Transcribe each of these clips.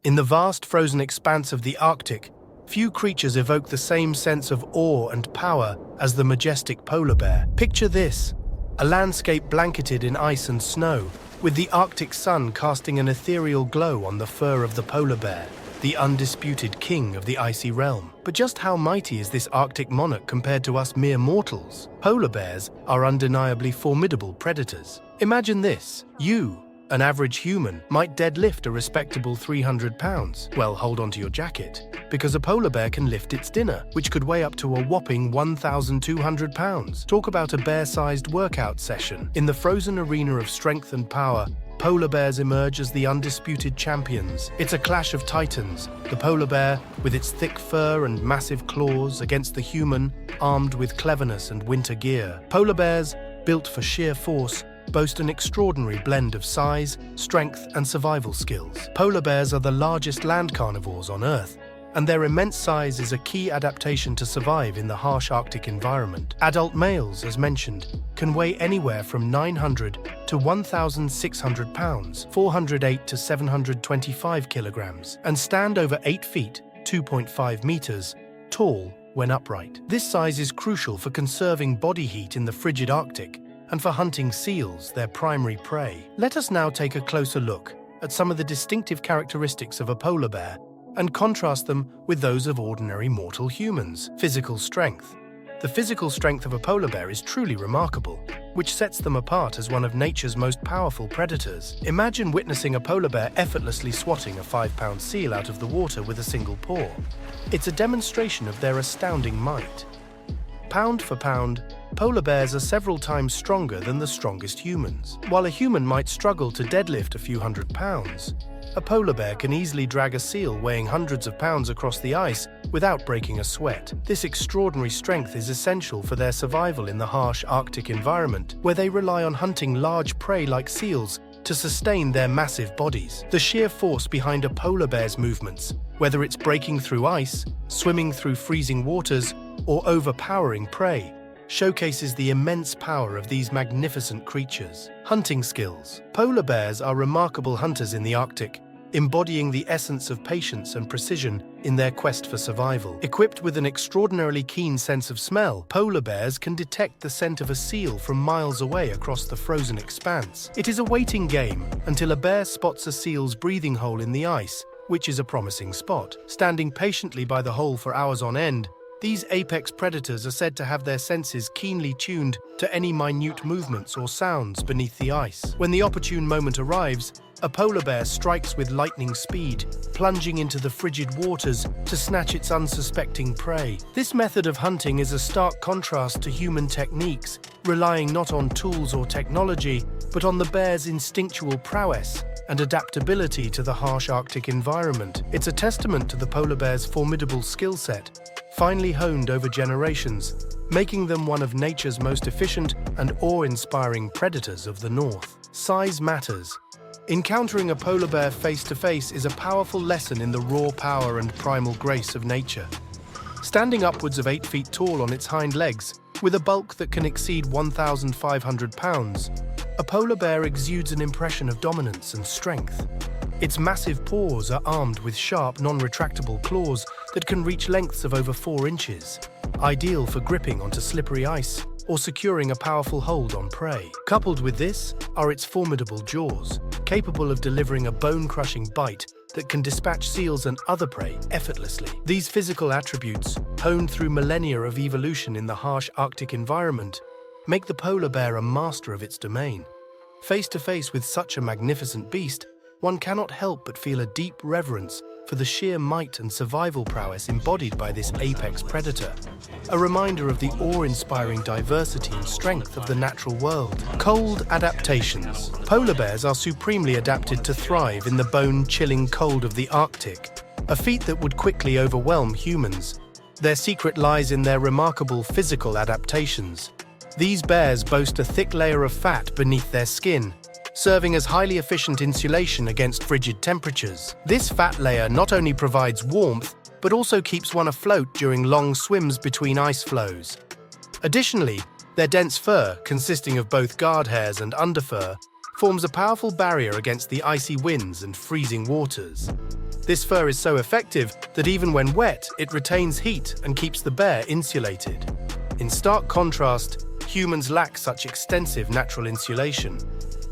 In the vast frozen expanse of the Arctic, few creatures evoke the same sense of awe and power as the majestic polar bear. Picture this: a landscape blanketed in ice and snow, with the Arctic sun casting an ethereal glow on the fur of the polar bear, the undisputed king of the icy realm. But just how mighty is this Arctic monarch compared to us mere mortals? Polar bears are undeniably formidable predators. Imagine this: you, an average human, might deadlift a respectable 300 pounds. Well, hold on to your jacket, because a polar bear can lift its dinner, which could weigh up to a whopping 1,200 pounds. Talk about a bear-sized workout session. In the frozen arena of strength and power, polar bears emerge as the undisputed champions. It's a clash of titans: the polar bear, with its thick fur and massive claws, against the human, armed with cleverness and winter gear. Polar bears, built for sheer force, boast an extraordinary blend of size, strength, and survival skills. Polar bears are the largest land carnivores on Earth, and their immense size is a key adaptation to survive in the harsh Arctic environment. Adult males, as mentioned, can weigh anywhere from 900 to 1,600 pounds, 408 to 725 kilograms, and stand over 8 feet, 2.5 meters, tall when upright. This size is crucial for conserving body heat in the frigid Arctic and for hunting seals, their primary prey. Let us now take a closer look at some of the distinctive characteristics of a polar bear and contrast them with those of ordinary mortal humans. Physical strength. The physical strength of a polar bear is truly remarkable, which sets them apart as one of nature's most powerful predators. Imagine witnessing a polar bear effortlessly swatting a 5-pound seal out of the water with a single paw. It's a demonstration of their astounding might. Pound for pound, polar bears are several times stronger than the strongest humans. While a human might struggle to deadlift a few hundred pounds, a polar bear can easily drag a seal weighing hundreds of pounds across the ice without breaking a sweat. This extraordinary strength is essential for their survival in the harsh Arctic environment, where they rely on hunting large prey like seals to sustain their massive bodies. The sheer force behind a polar bear's movements, whether it's breaking through ice, swimming through freezing waters, or overpowering prey, showcases the immense power of these magnificent creatures. Hunting skills. Polar bears are remarkable hunters in the Arctic, embodying the essence of patience and precision in their quest for survival. Equipped with an extraordinarily keen sense of smell, polar bears can detect the scent of a seal from miles away across the frozen expanse. It is a waiting game until a bear spots a seal's breathing hole in the ice, which is a promising spot. Standing patiently by the hole for hours on end, these apex predators are said to have their senses keenly tuned to any minute movements or sounds beneath the ice. When the opportune moment arrives, a polar bear strikes with lightning speed, plunging into the frigid waters to snatch its unsuspecting prey. This method of hunting is a stark contrast to human techniques, relying not on tools or technology, but on the bear's instinctual prowess and adaptability to the harsh Arctic environment. It's a testament to the polar bear's formidable skill set, finely honed over generations, making them one of nature's most efficient and awe-inspiring predators of the North. Size matters. Encountering a polar bear face-to-face is a powerful lesson in the raw power and primal grace of nature. Standing upwards of 8 feet tall on its hind legs, with a bulk that can exceed 1,500 pounds, a polar bear exudes an impression of dominance and strength. Its massive paws are armed with sharp, non-retractable claws that can reach lengths of over 4 inches, ideal for gripping onto slippery ice or securing a powerful hold on prey. Coupled with this are its formidable jaws, capable of delivering a bone-crushing bite that can dispatch seals and other prey effortlessly. These physical attributes, honed through millennia of evolution in the harsh Arctic environment, make the polar bear a master of its domain. Face to face with such a magnificent beast, one cannot help but feel a deep reverence for the sheer might and survival prowess embodied by this apex predator, a reminder of the awe-inspiring diversity and strength of the natural world. Cold adaptations. Polar bears are supremely adapted to thrive in the bone-chilling cold of the Arctic, a feat that would quickly overwhelm humans. Their secret lies in their remarkable physical adaptations. These bears boast a thick layer of fat beneath their skin, serving as highly efficient insulation against frigid temperatures. This fat layer not only provides warmth, but also keeps one afloat during long swims between ice floes. Additionally, their dense fur, consisting of both guard hairs and underfur, forms a powerful barrier against the icy winds and freezing waters. This fur is so effective that even when wet, it retains heat and keeps the bear insulated. In stark contrast, humans lack such extensive natural insulation.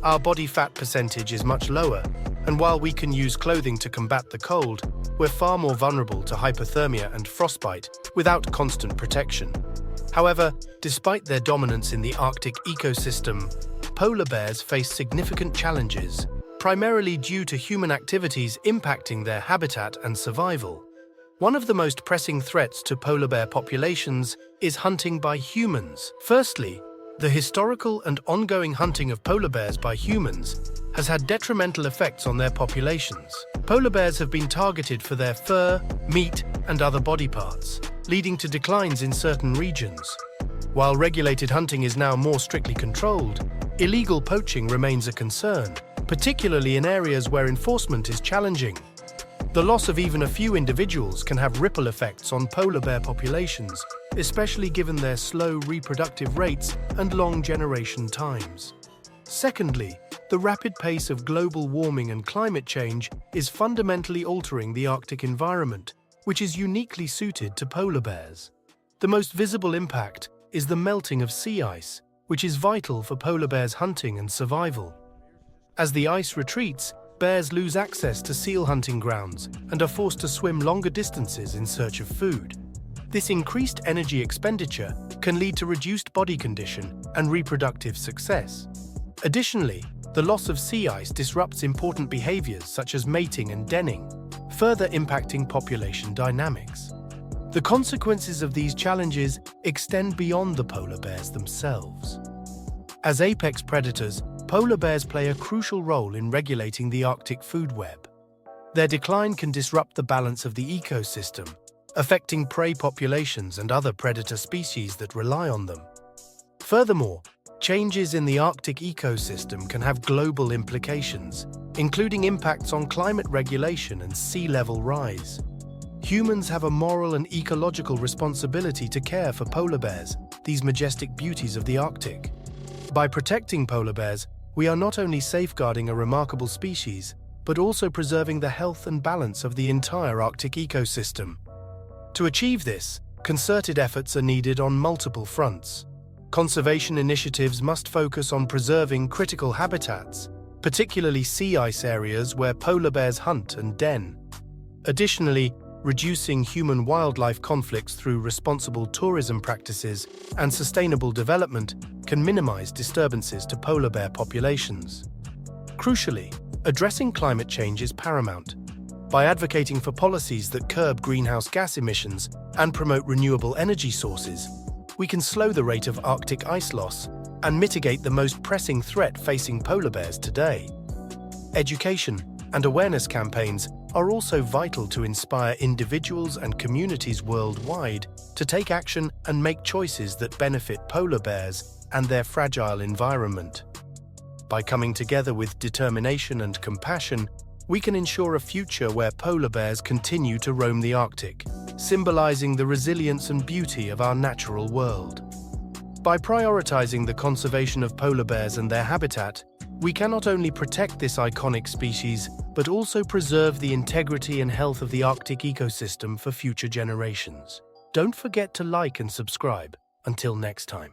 Our body fat percentage is much lower, and while we can use clothing to combat the cold, we're far more vulnerable to hypothermia and frostbite without constant protection. However, despite their dominance in the Arctic ecosystem, polar bears face significant challenges, primarily due to human activities impacting their habitat and survival. One of the most pressing threats to polar bear populations is hunting by humans. Firstly, the historical and ongoing hunting of polar bears by humans has had detrimental effects on their populations. Polar bears have been targeted for their fur, meat, and other body parts, leading to declines in certain regions. While regulated hunting is now more strictly controlled, illegal poaching remains a concern, particularly in areas where enforcement is challenging. The loss of even a few individuals can have ripple effects on polar bear populations, especially given their slow reproductive rates and long generation times. Secondly, the rapid pace of global warming and climate change is fundamentally altering the Arctic environment, which is uniquely suited to polar bears. The most visible impact is the melting of sea ice, which is vital for polar bears' hunting and survival. As the ice retreats, bears lose access to seal hunting grounds and are forced to swim longer distances in search of food. This increased energy expenditure can lead to reduced body condition and reproductive success. Additionally, the loss of sea ice disrupts important behaviors such as mating and denning, further impacting population dynamics. The consequences of these challenges extend beyond the polar bears themselves. As apex predators, polar bears play a crucial role in regulating the Arctic food web. Their decline can disrupt the balance of the ecosystem, affecting prey populations and other predator species that rely on them. Furthermore, changes in the Arctic ecosystem can have global implications, including impacts on climate regulation and sea level rise. Humans have a moral and ecological responsibility to care for polar bears, these majestic beauties of the Arctic. By protecting polar bears, we are not only safeguarding a remarkable species, but also preserving the health and balance of the entire Arctic ecosystem. To achieve this, concerted efforts are needed on multiple fronts. Conservation initiatives must focus on preserving critical habitats, particularly sea ice areas where polar bears hunt and den. Additionally, reducing human-wildlife conflicts through responsible tourism practices and sustainable development can minimize disturbances to polar bear populations. Crucially, addressing climate change is paramount. By advocating for policies that curb greenhouse gas emissions and promote renewable energy sources, we can slow the rate of Arctic ice loss and mitigate the most pressing threat facing polar bears today. Education and awareness campaigns are also vital to inspire individuals and communities worldwide to take action and make choices that benefit polar bears and their fragile environment. By coming together with determination and compassion, we can ensure a future where polar bears continue to roam the Arctic, symbolizing the resilience and beauty of our natural world. By prioritizing the conservation of polar bears and their habitat, we can not only protect this iconic species, but also preserve the integrity and health of the Arctic ecosystem for future generations. Don't forget to like and subscribe. Until next time.